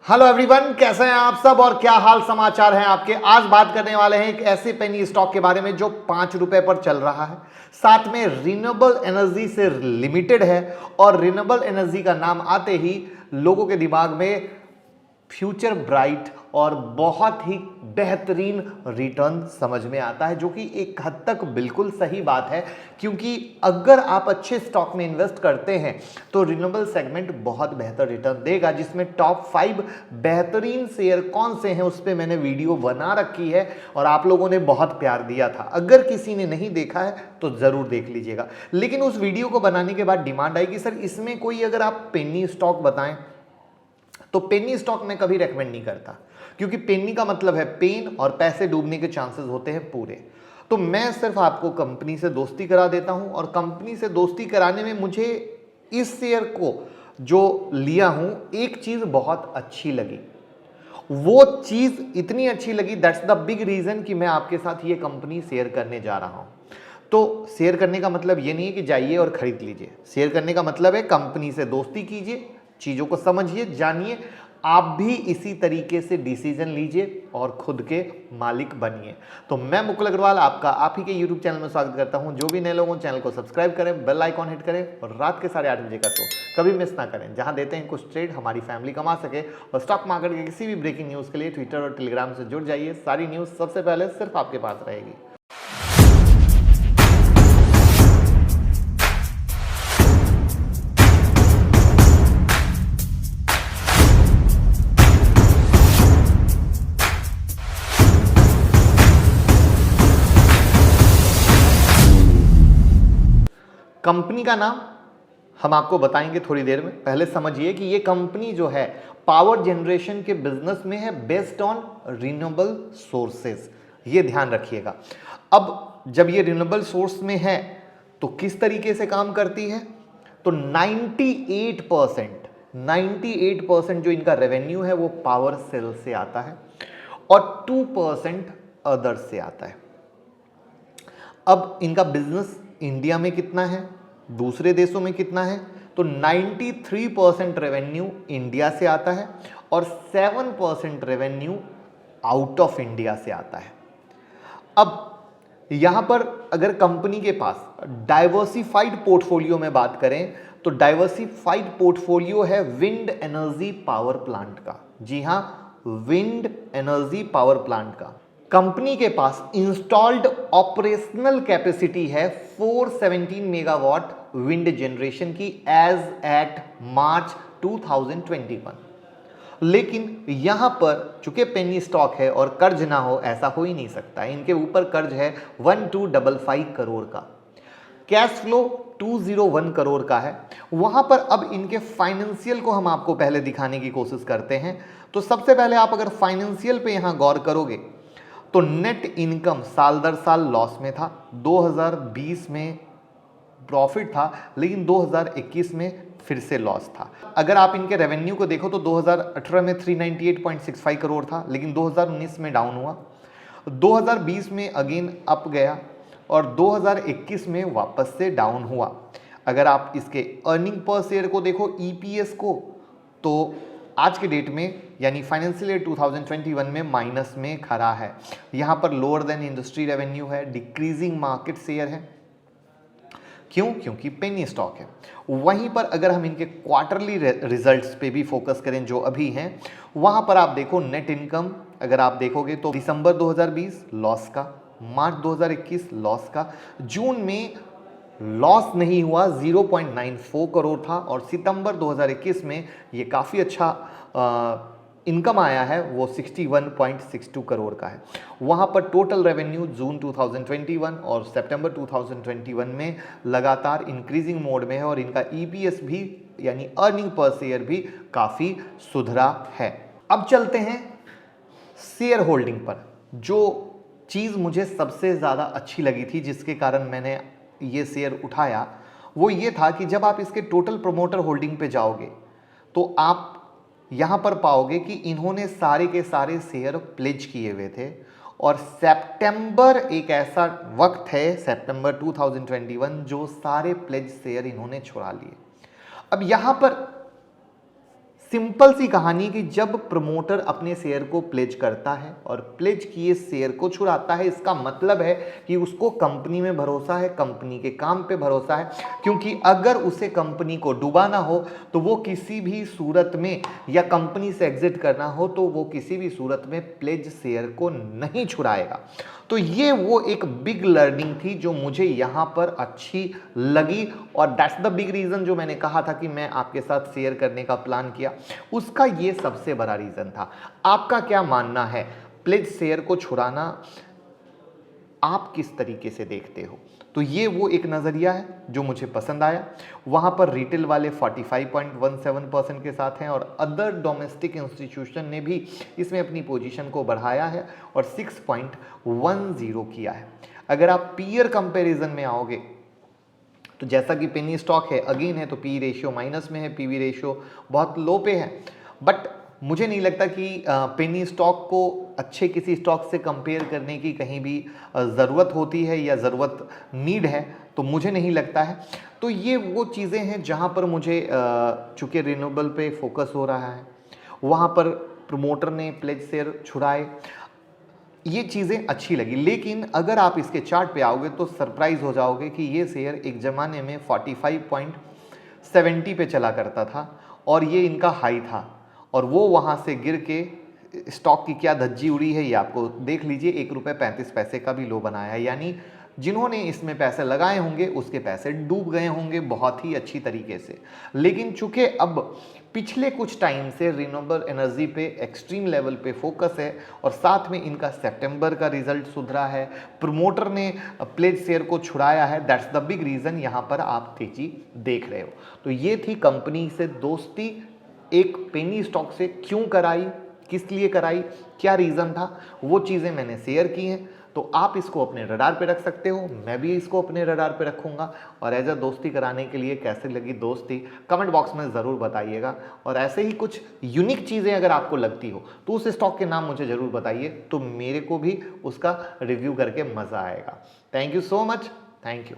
Hello everyone, कैसे हैं आप सब और क्या हाल समाचार हैं आपके। आज बात करने वाले हैं एक ऐसे पेनी स्टॉक के बारे में जो 5 रुपए पर चल रहा है, साथ में रिन्यूएबल एनर्जी से लिमिटेड है और रिन्यूएबल एनर्जी का नाम आते ही लोगों के दिमाग में फ्यूचर ब्राइट और बहुत ही बेहतरीन रिटर्न समझ में आता है, जो कि एक हद तक बिल्कुल सही बात है। क्योंकि अगर आप अच्छे स्टॉक में इन्वेस्ट करते हैं तो रिन्यूएबल सेगमेंट बहुत बेहतर रिटर्न देगा, जिसमें टॉप 5 बेहतरीन शेयर कौन से हैं उस पर मैंने वीडियो बना रखी है और आप लोगों ने बहुत प्यार दिया था। अगर किसी ने नहीं देखा है तो जरूर देख लीजिएगा। लेकिन उस वीडियो को बनाने के बाद डिमांड आई कि सर इसमें कोई अगर आप पेनी स्टॉक बताएं, तो पेनी स्टॉक मैं कभी रेकमेंड नहीं करता, क्योंकि पेनी का मतलब है पेन और पैसे डूबने के चांसेस होते हैं पूरे। तो मैं सिर्फ आपको कंपनी से दोस्ती करा देता हूं और कंपनी से दोस्ती कराने में मुझे इस शेयर को जो लिया हूं, एक चीज बहुत अच्छी लगी। वो चीज इतनी अच्छी लगी, दैट्स द बिग रीजन कि मैं आपके साथ ये कंपनी शेयर करने जा रहा हूं। तो शेयर करने का मतलब ये नहीं है कि जाइए और खरीद लीजिए। शेयर करने का मतलब है कंपनी से दोस्ती कीजिए, चीजों को समझिए, जानिए, आप भी इसी तरीके से डिसीजन लीजिए और खुद के मालिक बनिए। तो मैं मुकुल अग्रवाल आपका आप ही के यूट्यूब चैनल में स्वागत करता हूं। जो भी नए लोगों चैनल को सब्सक्राइब करें, बेल आइकॉन हिट करें और रात के 8:30 बजे का शो कभी मिस ना करें, जहां देते हैं कुछ ट्रेड हमारी फैमिली कमा सके। और स्टॉक मार्केट के किसी भी ब्रेकिंग न्यूज के लिए ट्विटर और टेलीग्राम से जुड़ जाइए, सारी न्यूज सबसे पहले सिर्फ आपके पास रहेगी। कंपनी का नाम हम आपको बताएंगे थोड़ी देर में। पहले समझिए कि ये कंपनी जो है पावर जनरेशन के बिजनेस में है, बेस्ड ऑन रिन्यूएबल सोर्सेज। ये ध्यान रखिएगा। अब जब ये रिन्यूएबल सोर्स में है तो किस तरीके से काम करती है, तो 98% जो इनका रेवेन्यू है वो पावर सेल से आता है और 2% अदर्स से आता है। अब इनका बिजनेस इंडिया में कितना है, दूसरे देशों में कितना है, तो 93% रेवेन्यू इंडिया से आता है और 7% रेवेन्यू आउट ऑफ इंडिया से आता है। अब यहां पर अगर कंपनी के पास डाइवर्सिफाइड पोर्टफोलियो में बात करें तो डाइवर्सिफाइड पोर्टफोलियो है विंड एनर्जी पावर प्लांट का। जी हां, विंड एनर्जी पावर प्लांट का। कंपनी के पास इंस्टॉल्ड ऑपरेशनल कैपेसिटी है 417 मेगावाट विंड जनरेशन की एज एट मार्च 2021। लेकिन यहां पर चूंकि पेनी स्टॉक है और कर्ज ना हो ऐसा हो ही नहीं सकता, इनके ऊपर कर्ज है 1255 करोड़ का। कैश फ्लो 201 करोड़ का है। वहां पर अब इनके फाइनेंशियल को हम आपको पहले दिखाने की कोशिश करते हैं। तो सबसे पहले आप अगर फाइनेंशियल पे यहां गौर करोगे तो नेट इनकम साल दर साल लॉस में था। 2020 में प्रॉफिट था, लेकिन 2021 में फिर से लॉस था। अगर आप इनके रेवेन्यू को देखो तो 2018 में 398.65 करोड़ था, लेकिन 2019 में डाउन हुआ, 2020 में अगेन अप गया और 2021 में वापस से डाउन हुआ। अगर आप इसके अर्निंग पर शेयर को देखो, ईपीएस को, तो आज के डेट में यानी फाइनेंशियल ईयर 2021 में माइनस में खड़ा है। यहां पर लोअर देन इंडस्ट्री रेवेन्यू है, डिक्रीजिंग मार्केट शेयर है। क्यों? क्योंकि पेनी स्टॉक है। वहीं पर अगर हम इनके क्वार्टरली रिजल्ट्स पे भी फोकस करें जो अभी हैं, वहां पर आप देखो नेट इनकम अगर आप देखोगे तो दिसंबर 2020 लॉस का, मार्च 2021 लॉस का, जून में लॉस नहीं हुआ 0.94 करोड़ था और सितंबर 2021 में ये काफ़ी अच्छा इनकम आया है, वो 61.62 करोड़ का है। वहाँ पर टोटल रेवेन्यू जून 2021 और सितंबर 2021 में लगातार इंक्रीजिंग मोड में है और इनका ईपीएस भी यानी अर्निंग पर शेयर भी काफ़ी सुधरा है। अब चलते हैं शेयर होल्डिंग पर। जो चीज़ मुझे सबसे ज़्यादा अच्छी लगी थी, जिसके कारण मैंने ये शेयर उठाया, वो ये था कि जब आप इसके टोटल प्रोमोटर होल्डिंग पे जाओगे तो आप यहां पर पाओगे कि इन्होंने सारे के सारे शेयर प्लेज किए हुए थे और सितंबर एक ऐसा वक्त है, सितंबर 2021, जो सारे प्लेज शेयर इन्होंने छुड़ा लिए। अब यहां पर सिंपल सी कहानी कि जब प्रमोटर अपने शेयर को प्लेज करता है और प्लेज किए शेयर को छुड़ाता है, इसका मतलब है कि उसको कंपनी में भरोसा है, कंपनी के काम पे भरोसा है, क्योंकि अगर उसे कंपनी को डुबाना हो तो वो किसी भी सूरत में, या कंपनी से एग्जिट करना हो तो वो किसी भी सूरत में प्लेज शेयर को नहीं छुड़ाएगा। तो ये वो एक बिग लर्निंग थी जो मुझे यहाँ पर अच्छी लगी, और दैट्स द बिग रीज़न जो मैंने कहा था कि मैं आपके साथ शेयर करने का प्लान किया, उसका ये सबसे बड़ा रीज़न था। आपका क्या मानना है? प्लेज शेयर को छुड़ाना आप किस तरीके से देखते हो? तो ये वो एक नज़रिया है जो मुझे पसंद आया। वहाँ पर रिटेल वाले 45.17% के साथ हैं और अदर डोमेस्टिक इंस्टीट्यूशन ने भी इसमें अपनी पोजीशन को बढ़ाया है और 6.10 किया है। अगर आप पीयर कंपैरिजन में आओगे तो जैसा कि पेनी स्टॉक है, अगेन है, तो पी रेशियो माइनस में है, पीवी रेशियो बहुत लो पे है, बट मुझे नहीं लगता कि पेनी स्टॉक को अच्छे किसी स्टॉक से कंपेयर करने की कहीं भी ज़रूरत होती है या ज़रूरत नीड है, तो मुझे नहीं लगता है। तो ये वो चीज़ें हैं जहाँ पर मुझे चूँकि रिन्यूएबल पे फोकस हो रहा है, वहाँ पर प्रमोटर ने प्लेज शेयर छुड़ाए, ये चीज़ें अच्छी लगी। लेकिन अगर आप इसके चार्ट पे आओगे तो सरप्राइज हो जाओगे कि ये शेयर एक ज़माने में 45.70 पे चला करता था और ये इनका हाई था, और वो वहाँ से गिर के स्टॉक की क्या धज्जी उड़ी है ये आपको देख लीजिए। ₹1.35 का भी लो बनाया है, यानी जिन्होंने इसमें पैसे लगाए होंगे उसके पैसे डूब गए होंगे बहुत ही अच्छी तरीके से। लेकिन चूंकि अब पिछले कुछ टाइम से रिन्यूएबल एनर्जी पे एक्सट्रीम लेवल पे फोकस है और साथ में इनका सितंबर का रिजल्ट सुधरा है, प्रमोटर ने प्लेज शेयर को छुड़ाया है, दैट्स द बिग रीज़न यहाँ पर आप तेजी देख रहे हो। तो ये थी कंपनी से दोस्ती, एक पेनी स्टॉक से क्यों कराई, किस लिए कराई, क्या रीज़न था, वो चीज़ें मैंने शेयर की हैं। तो आप इसको अपने रडार पे रख सकते हो, मैं भी इसको अपने रडार पे रखूँगा। और एज अ दोस्ती कराने के लिए कैसे लगी दोस्ती कमेंट बॉक्स में ज़रूर बताइएगा। और ऐसे ही कुछ यूनिक चीज़ें अगर आपको लगती हो तो उस स्टॉक के नाम मुझे ज़रूर बताइए, तो मेरे को भी उसका रिव्यू करके मज़ा आएगा। Thank you so much, thank you.